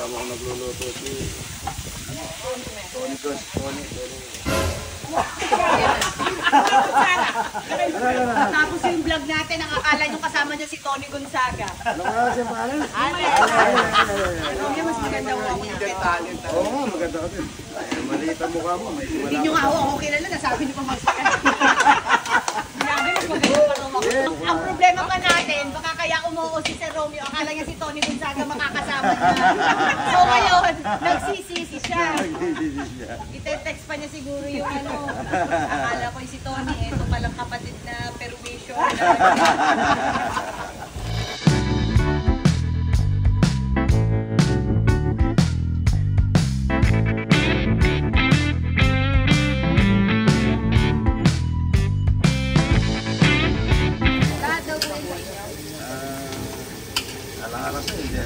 kasama ko nagluluto si Tony. Tapos yung vlog natin, ang akala nyo kasama niya si Tony Gonzaga. Ano nga siya pangalan? Romeo, mas maganda ko ako nakita. Oo nga, maganda ka din. Maliit ang mukha mo. Hindi nyo nga ako kilala, nasabi nyo pa magsakan. Grabe, mas maganda pa ako. Ang problema pa natin, baka kaya umuo si Sir Romeo, akala niya si Tony Gonzaga makakasama niya. So ngayon, nagsisisi siya. Ite-text pa niya siguro yung ano. Akala ko si Tony, ito palang kapatid na permission. Alang-alang sa hindi.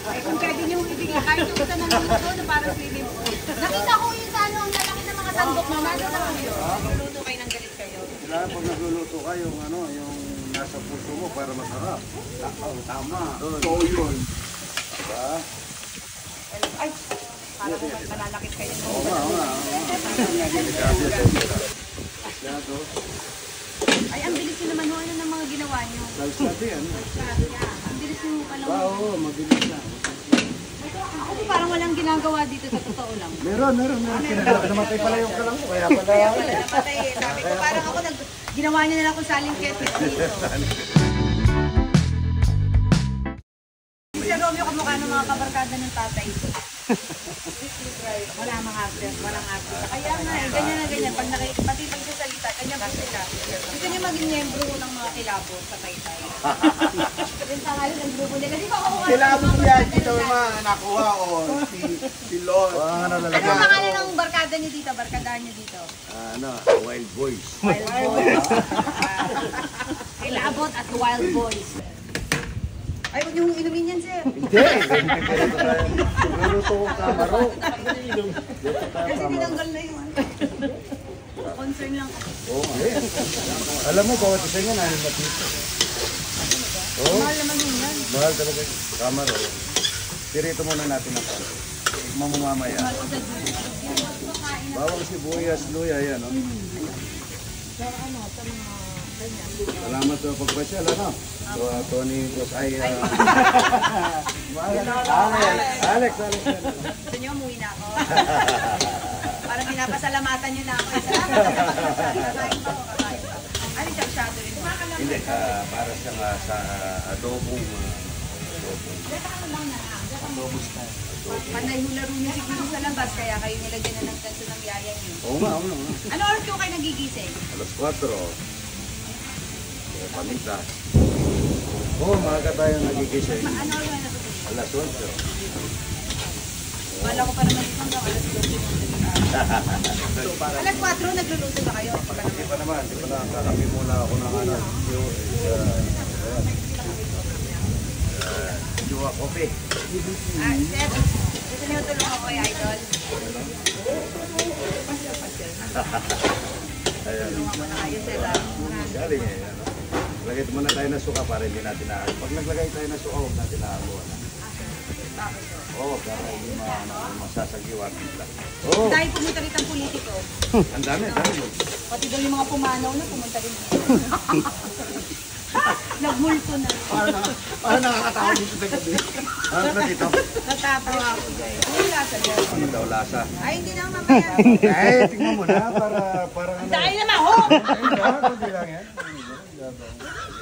Ay, kung pwede niyo ibigay, kahit yung isa ng luto na parang sili mo. Nakita ko yung sa ano, ang lalaki ng mga sandok na nalo na kayo. Nagluluto kayo ng galit kayo. Kailangan pag nagluluto ka yung ano, yung nasa puso mo para masarap. Tama. So yun. Diba? Ay, parang malalakit kayo. Oo nga. Ay, ang bilis nyo naman ho. Ano ng mga ginawa nyo? Salsati yan. Ang bilis nyo palang. Oo, mabilis na. Ako po parang walang ginagawa dito sa totoo lang. Meron. Namatay pala yung kalang ko. Kaya pala. Namatay eh. Sabi ko parang ako ginawa nyo nila kung saling ketchup dito. Si Romeo kamukha ng mga kabarkada ng tatay. Wala mga actor, walang actor. Kaya nga eh, ganyan na ganyan. Pati pag sasalita, ganyan po sila. Gusto niyo maging membro ng mga kilabo sa Taytay. Yung tangali ng grupo nila. Di ba ako Kilabo yan, dito nakuha o si Lord. ano ang pangalan ng barkada niyo dito? Barkadahan niyo dito? Wild Boys. Wild Boys. Kilabot at Wild Boys. Ay, huwag niyong inumin yan, sir. Hindi. Nagluluto ko kamaro. Kasi tinanggal na yun. Concern lang ako. Oo. Alam mo, bawat isa nga nanin matito. Mahal naman yun yan. Mahal talaga yung kamaro. Tirito muna natin ang kamaro. Mamamaya. Mahal ko sa Diyos. Bawang sibuyas, luya, yan. Oh. Salamat sa pagpasyal, ano? So, Tony, ay... Alex. Gusto niyo, umuwi na ako. Parang pinapasalamatan niyo na ako. Kakain pa ako, kakain pa. Ano siya, shadow rin? Hindi, para siyang sa adobong... Adobo style. Panay yung laro niyo siguro sa labas, kaya kayo nilagyan na ng ganito ng yaya niyo. Oo nga. Ano oras ko kayo nagigising? Alas 4. Pamitas. Oo, maaga tayo nagigising. Ano oras na natutulog? Alas 8. Wala ko pa naman isang daw, alas 12. Alas 4, nagluluto ba kayo? Hindi pa naman. Kakapi muna ako ng ano. Juwa Coffee. Sir, gusto niyo tulong ako kay Idol? Ayan. Tulong ako na kayo, sir. Galing eh. Ano? Lagay muna tayo na suka para hindi natin na... Pag naglagay tayo na suka, huwag natin nakakuha na. Oo, para hindi masasagiwan. Oo. Dahil pumunta rin ang politiko. Ang dami. Pati daw yung mga pumanaw na pumunta rin. Nagmulto na. Parang nakakatawa dito sa gabi. Ano na dito? Natatawa ako dyan. Ano yung lasa dyan? Ano daw lasa? Ay, hindi na mamaya. Eh, tingnan mo na para ano. Dahil naman, ho! Hindi lang yan.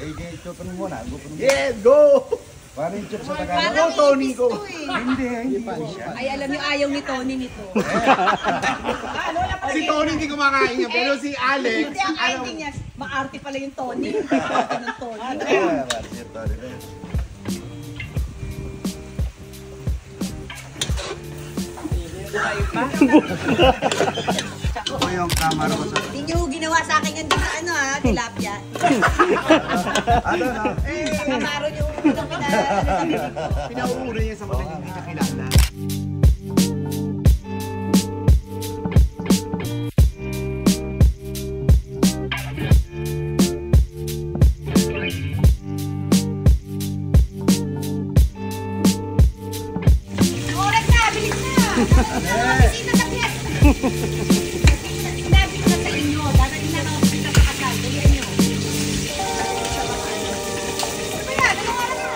Eh, chupan mo muna. Yeah, go! Paano yung chup sa Tagalog? Parang Tony ipis ko. to eh. Hindi pa siya. Ay, alam niyo, ayaw ni Tony nito. Si Tony hindi kumakain niya, pero si Alex, Hindi, ang ending niya, maarte pala yung Tony. Ng Tony. Ito yung kamaro ko sa... Hindi niyo ginawa sa akin yan dito, ano ha, tilapia. Ano? Kamaro niyo, pinauuna niya sa mga hindi niya kilala. Bisita sa piyes. Sinabi ko na sa inyo, dadating na ako bisita sa kasal. Dalihan nyo. Kaya, dalawang araw na.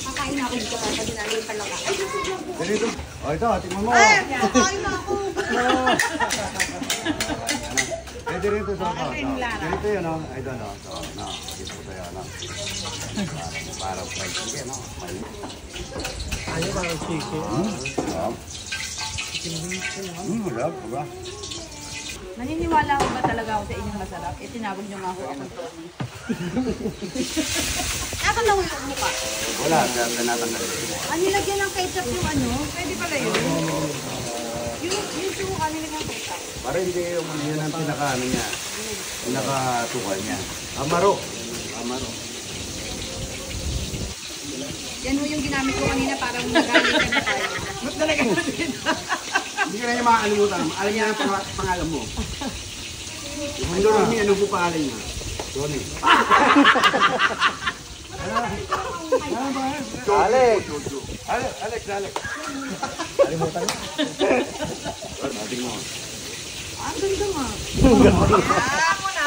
Kakain na ako dito kapag ginagawa pa lang ako. Ganito. O ito, tingnan mo. Kakain na ako. Pwede rin ito sa ito. Ate Lara. Ganito yun, no? Ito, no? Ito, no? Dito ko sa'yo, no? Parang fried chicken, no? Ano ba ang chicken? Masarap, diba? Naniniwala ko ba talaga ako sa inyong masarap? Eh, tinawag niyo nga ako akong Tony. Nasaan na yung mukha? Wala, kaya tinatanggal ko. Nilagyan ng ketchup yung ano? Pwede pala yun. Yung suka, nilagyan ng ketchup. Para hindi yung yun ang pinaka-ano niya. Pinaka-tukal niya. Amaro. Amaro. Yan mo yung ginamit ko kanina parang nagalit ka na tayo. Ba't talaga natin? Hindi ka na niya makakalimutan. Alam niya ang pangalan mo. Yung Tony, ano po pangalan niya? Tony. Alex! Alex! Kalimutan mo. Ating mo. Ang ganda nga.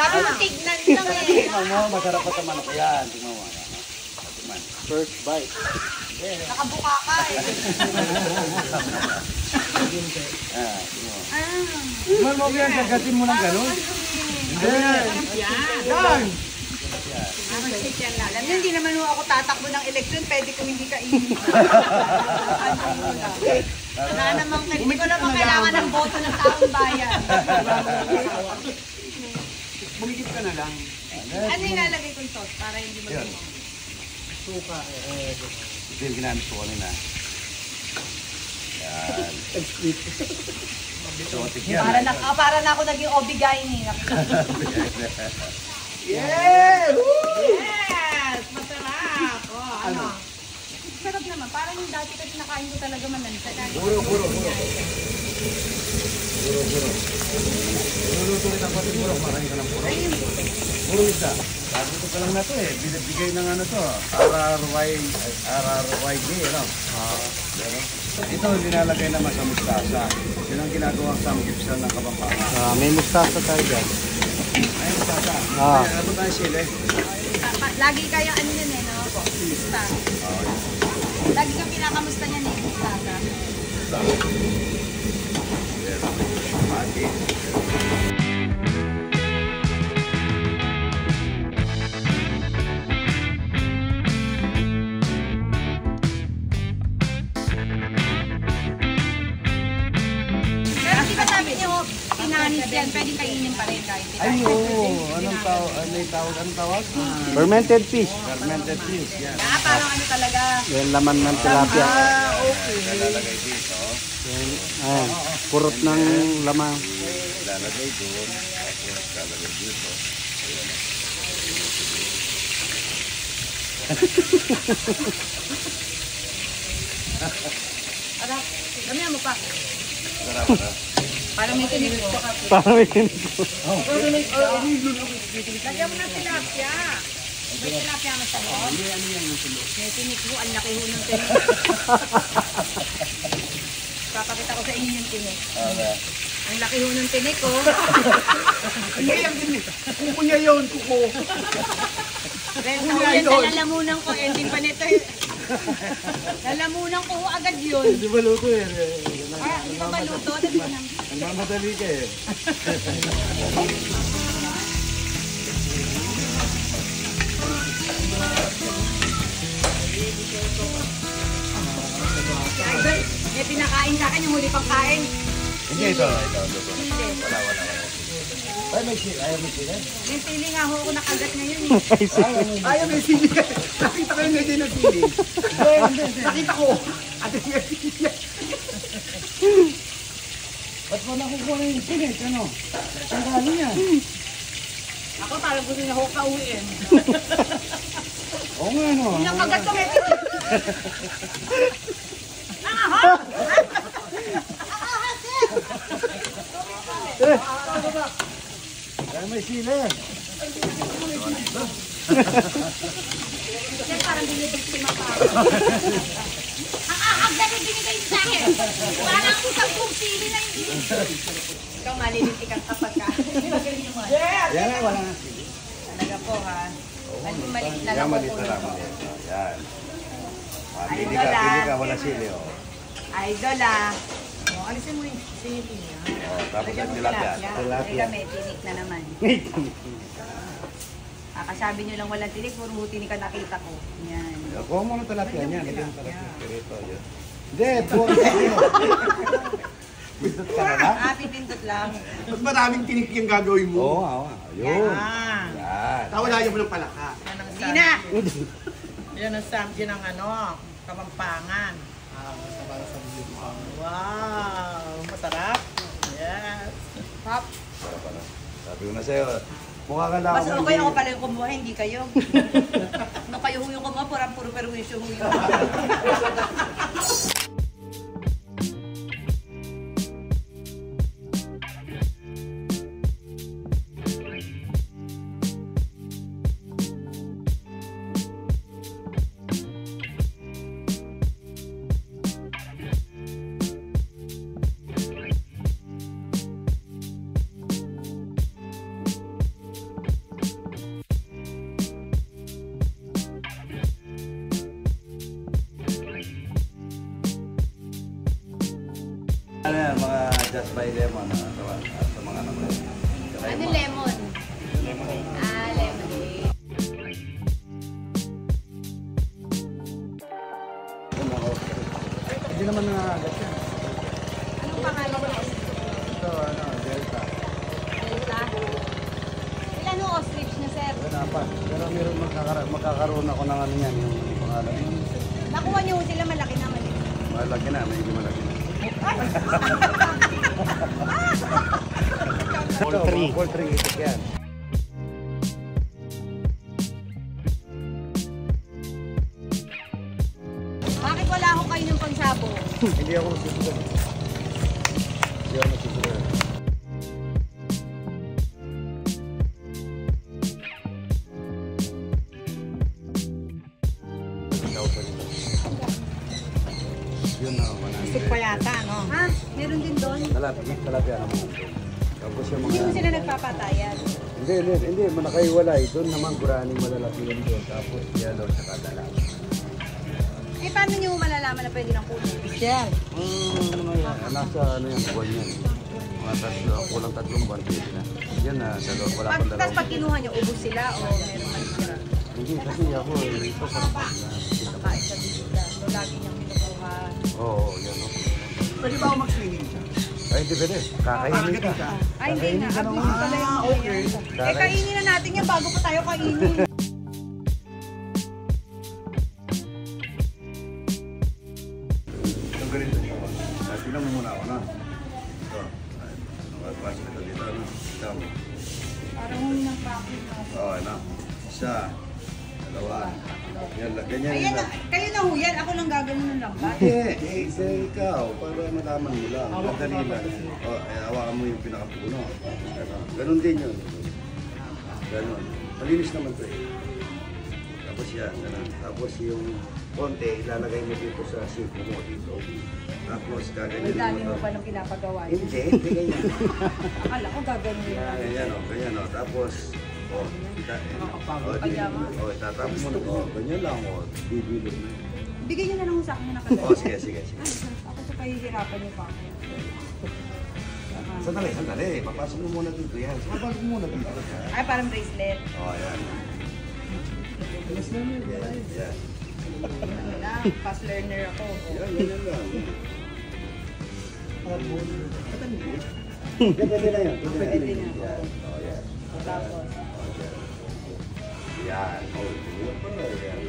Parang tignan lang eh. Tingnan mo, masarap pa sa manok yan. Tingnan mo. Tingnan. First bite. Nakabuka ka eh. Tingnan mo yan, kagatin mo ng gano'n. Yan. Alam niyo, hindi naman ako tatakbo ng eleksyon, pwede kung hindi kainin. Wala namang, hindi ko naman kailangan ng boto ng taong bayan. Bumigit ka na lang. Ano yung lalagay kong sauce para hindi Yan. mag-umang? Suka. Ito yung ginamit ko kanina. Yan. Exotic yan. Para na ako naging obigay ni. Yeah! Yes! Masarap! Oh, ano? Sarap naman. Parang yung dati kasi nakain ko talaga manansa. Puro. Luluto kita pati puro. Marami ka ng puro. Puro isda. Bago ka lang na to eh. Binibigay ng ano to. RRYG, ano? Ito nilalagay naman sa mustasa. Yun ang ginagawa sa samgipsal ng Kapampangan. May mustasa tayo dyan. Ay, mustasa. Ah. Ay, ano tayo sila? Lagi kayong ano yun eh, no? Musta. Lagi kang pinakamusta niyan eh, musta ka. Mati. Pero di ba sabi niyo, pinanis yan, pwedeng kainin pa rin kahit Ay, oo. Anong tawag? Anong tawag? Fermented fish. Fermented fish. Yan. Parang ano talaga. Yan laman ng tilapia. Okay. Lalagay dito. Yan. Ayan. Purot ng laman. Lalagay doon. Tapos lalagay dito. Ara, damihan mo pa. Sarap na. Parang may tinig ko. Parang may tinito. Lagyan mo ng tilapia. May tilapia mo sa loob. May tinig mo, ang laki ho ng tinig. Papakita ko sa inyo yung tinig. Ang laki ho ng tinig ko. Hindi yan din. Kuko niya yun, kuko. Yan na lalamunan ko. Ending pa nito. Lalamunan ko ho agad yun. Di ba luto eh? Di ba baluto? Nagmamadali ka eh. May pinakain sa akin yung huli pang kain. Hindi ito. Luto. Hindi. Wala. Ay, may sili. Ayaw may sili. May sili nga ho ako nakagat ngayon eh. Ayaw, may sili. Nakita ko yung medyo ng sili. Nakita ko. Ate siya sili. Ba't mo nakukuha na yung sili? Ano? Saan galing yan? Ako parang gusto niya ako kauwiin. Oo nga no. Nakagat ko may tinig. Kaya may sila. Sir, parang binibiktima pa ako. Ang ahag na rin binigay sa akin. Parang isang kong sili na hindi. Ikaw malilitik kapag ka. Yan na, wala na. Talaga po ha. Maliit na lang po Maliit na lang. po. Yan. Pili Idol, ka, wala sili. Oh. Idol ah. O, alisin mo yung sili niya. Oh, tapos Lagyan ang mo tilapia. tilapia. May tinik na naman. Kasabi nyo lang walang tinik, puro tinik ang nakita ko. Yan. Kuha mo ng talapia niya. Lagyan mo talapia. Ito, yun. Hindi, buwan tayo. Pindot ka na lang. Pipindot lang. Mas maraming tinik yung gagawin mo. Oo, yun. Ah. Yan. Tawalayan mo ng palaka. Hindi na. Yan ang samdi ng Kapampangan. Wow, masarap. Yes. Pop. Sabi ko na sa'yo, mukha ka lang Mas okay ako pala yung kumuha, hindi kayo. No, kayo yung kumuha, puro perwisyo huyo. Ano yan, mga Just by Lemon, sa mga naman. Ano lemon? Ah, lemonade. Hindi naman nangangagat yan. Anong pangalan mo? Ito, Delta. Delta? Ilan yung ostrich na, sir? Wala pa. Pero meron magkakaroon ako ng ano yan, yung pangalan. Nakuha niyo sila, malaki naman. Malaki na, medyo malaki na. Poultry. Poultry, itik yan. Bakit wala ako kayo ng pangsabo? Hindi ako susunod. Hindi ako susunod. Yun na, Gusto pa yata, no? Ha? Meron din doon? talapia naman. Tapos yung Hindi mo mga... sila nagpapatayan. Hindi, nakaiwalay. Doon naman, guraning malalaki yun doon. Tapos yellow sa kadala. Eh, paano niyo malalaman na pwede ng kunin? Michelle. Nasa ano yan, buwan yan. Mga tatlo, kulang 3 buwan, pwede na. Yan na, wala pang Tapos dalawang. pag kinuha niyo, ubos sila o meron man sila? Hindi, kasi ako, ito sa Nakain sa bisita. So, lagi niyang kinukuha. Oo, yan o. Pwede ba ako mag-swimming siya? Ay, hindi pwede. Kakainin ka. Ay, hindi na. Abis pala yung mga yan. Eh, kainin na natin yan bago pa tayo kainin. Itong ganito siya. Tingnan mo muna ako na. Ito. Nakapasok ito dito. Ito. Parang huli ng packet. Oo, ano. Isa. Dalawa. Yan, ganyan Ayan yun na. lang. Kayo na ho yan. Ako lang gagawin ng lambat. Isa ikaw, para malaman mo lang. Madali lang. Hawakan mo yung pinakapuno. Ganon din yun. Ganon. Malinis naman ito eh. Tapos yan, ganon. Tapos yung konti, ilalagay mo dito sa siko mo dito. Tapos Ang gaganyan dami mo mo. pa nung pinapagawa niyo. Hindi ganyan. Akala ko gagawin nyo lang. Ganyan o. Tapos, tatapos mo. Ganyan lang o. Bibilog na yun. Bigay nyo na lang sa akin na nakagawa. Sige. Ay, ako sa pahihirapan niyo pa ako. Sandali. Papasok mo muna dito yan. Papasok mo muna dito. Ay, parang bracelet. Yan. Yan. Ano na, fast learner ako. Yan lang. Pwede na yan. Pwede na. Yan. Yan. Tapos, Yan. Yan pala. Yan.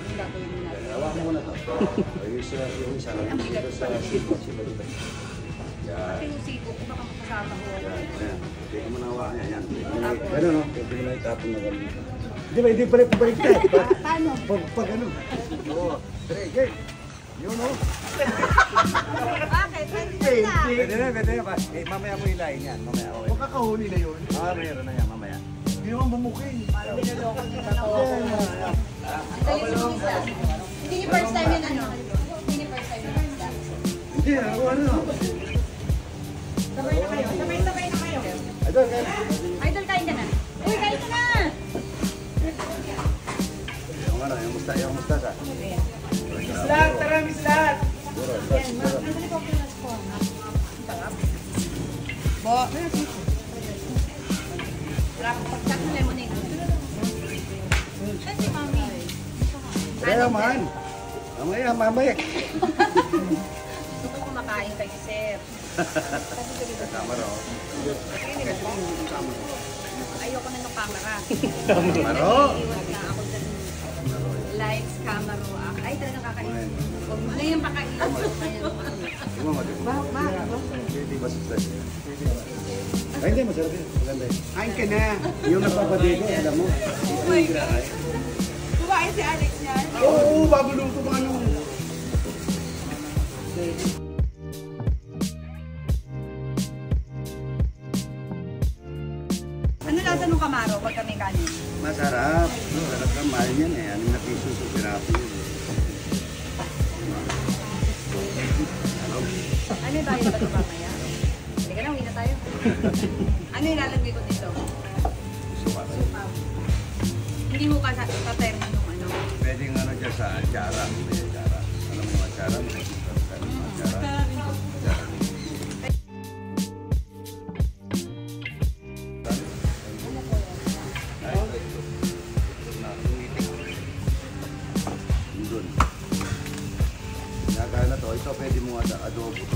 ang gagawin nyo natin. Hawakan mo na to. Yung isa dito sa siko. Yan. Pinusiko ko, baka makasama ko. Ayan. Hindi ko manawakan yan. Ganun, no? Pwede mo na itapon na ganun. Hindi ba, hindi pala pabaliktad. Paano? Pag ano? Oo. Sige. Yun, no? Bakit? Pwede na. Pwede na. Mamaya mo hilahin yan. Mamaya, okay. Huwag kakahuli na yun. Meron na yan, mamaya. Hindi naman bumuking. Parang binaloko kita na ako. Hindi niyo first time yun ano? Hindi niyo first time yun isda? Hindi, ako ano? Sabay na kayo. Sabay na kayo. Idol, kayo. Idol, kain ka na. Uy, kain ka na! Yung ano, yung mustasa. Mislat, tara mislat. Siguro, Bo. Pagsak na lemonade. Saan si Mami? Kaya man. Mamaya. Gusto ko kumakain kayo, sir. Kasama raw. Ayoko na ng camera. Maro. Iwan na ako dyan. Lights, camera. Ay, talagang kakain. Huwag mo na yung pakain. Tingnan mo, Hindi ba susay? Ay, hindi. Masarap yun. Maganda yun. Kain ka na. Yung nagpapadigo, alam mo. Oh my God. Kumain si Alex niyan. Oo, babuluto pa ano. Ano lasa nung kamaro pagka may kanin? Masarap. Masarap lang. Mahal yan eh. 6 na piso sa piraso yun. Ano yung bayad ba ito mamaya? Hindi ka na, uwi na tayo. Ano yung lalagay ko dito? Sukat. Hindi mo ka sa termo nung ano. Pwede nga na dyan sa atsara. May atsara. Alam mo yung atsara? May atsara. Doon. Nagana to. Ito pwede mo adobo.